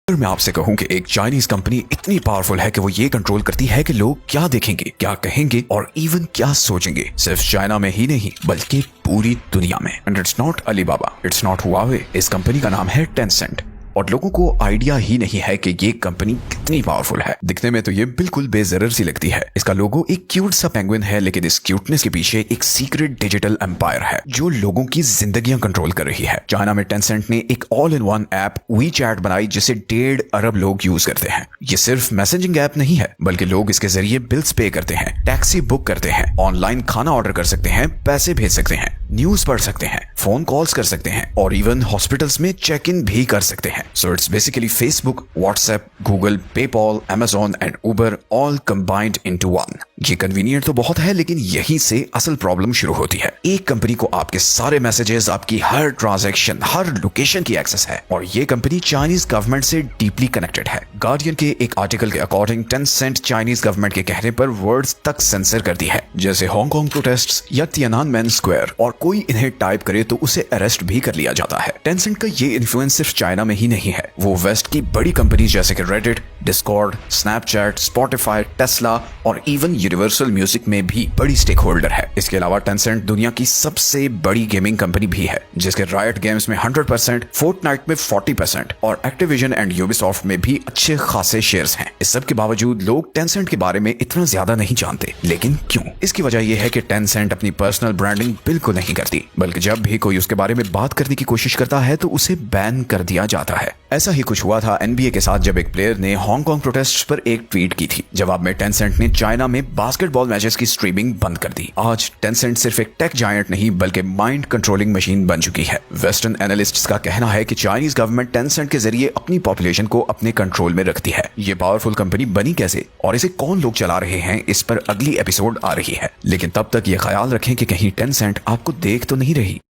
मैं आपसे कहूं कि एक चाइनीज कंपनी इतनी पावरफुल है कि वो ये कंट्रोल करती है कि लोग क्या देखेंगे, क्या कहेंगे और इवन क्या सोचेंगे, सिर्फ चाइना में ही नहीं बल्कि पूरी दुनिया में। And it's not Alibaba, it's not Huawei, इस कंपनी का नाम है टेंसेंट। और लोगों को आइडिया ही नहीं है कि ये कंपनी कितनी पावरफुल है। दिखने में तो ये बिल्कुल बेजरर सी लगती है। इसका लोगो एक क्यूट सा पेंगुइन है, लेकिन इस क्यूटनेस के पीछे एक सीक्रेट डिजिटल एम्पायर है जो लोगों की जिंदगियां कंट्रोल कर रही है। चाइना में टेंसेंट ने एक all in one app WeChat बनाई जिसे 1.5 अरब लोग यूज करते हैं। ये सिर्फ मैसेजिंग ऐप नहीं है, बल्कि लोग इसके जरिए बिल्स पे करते हैं, टैक्सी बुक करते हैं, ऑनलाइन खाना ऑर्डर कर सकते हैं, पैसे भेज सकते हैं, न्यूज पढ़ सकते हैं, फोन कॉल्स कर सकते हैं और इवन हॉस्पिटल्स में चेक इन भी कर सकते हैं। So it's basically Facebook, WhatsApp, Google, PayPal, Amazon and Uber all combined into one. ये कन्वीनियंट तो बहुत है, लेकिन यहीं से असल प्रॉब्लम शुरू होती है। एक कंपनी को आपके सारे मैसेजेस, आपकी हर ट्रांजैक्शन, हर लोकेशन की एक्सेस है और ये कंपनी चाइनीज गवर्नमेंट से डीपली कनेक्टेड है। गार्डियन के एक आर्टिकल के अकॉर्डिंग टेंसेंट चाइनीज गवर्नमेंट के कहने पर वर्ड्स तक सेंसर करती है, जैसे हांगकांग प्रोटेस्ट्स या तियाननमेन स्क्वायर, और कोई इन्हें टाइप करे तो उसे अरेस्ट भी कर लिया जाता है। टेंसेंट का ये इन्फ्लुएंस सिर्फ चाइना में ही नहीं है, वो वेस्ट की बड़ी कंपनी जैसे कि Reddit, Discord, Snapchat, Spotify, Tesla और इवन यूनिवर्सल म्यूजिक में भी बड़ी स्टेक होल्डर है। इसके अलावा टेंसेंट दुनिया की सबसे बड़ी गेमिंग कंपनी भी है, जिसके रायट गेम्स में 100%, फोर्टनाइट में 40% और एक्टिविजन एंड यूबीसॉफ्ट में भी अच्छे खासे शेयर्स हैं। इस सब के बावजूद लोग टेंसेंट के बारे में इतना ज्यादा नहीं जानते। लेकिन क्यों? इसकी वजह यह है कि टेंसेंट अपनी पर्सनल ब्रांडिंग बिल्कुल नहीं करती, बल्कि जब भी कोई उसके बारे में बात करने की कोशिश करता है तो उसे बैन कर दिया जाता है। ऐसा ही कुछ हुआ था एनबीए के साथ, जब एक प्लेयर ने हांगकांग प्रोटेस्ट्स पर एक ट्वीट की थी। जवाब में टेंसेंट ने चाइना में बास्केटबॉल मैचेस की स्ट्रीमिंग बंद कर दी। आज टेंसेंट सिर्फ एक टेक जायंट नहीं बल्कि माइंड कंट्रोलिंग मशीन बन चुकी है। वेस्टर्न एनालिस्ट्स का कहना है कि चाइनीज गवर्नमेंट टेंसेंट के जरिए अपनी पॉपुलेशन को अपने कंट्रोल में रखती है। ये पावरफुल कंपनी बनी कैसे और इसे कौन लोग चला रहे हैं, इस पर अगली एपिसोड आ रही है। लेकिन तब तक ये ख्याल रखें कि कहीं टेंसेंट आपको देख तो नहीं रही।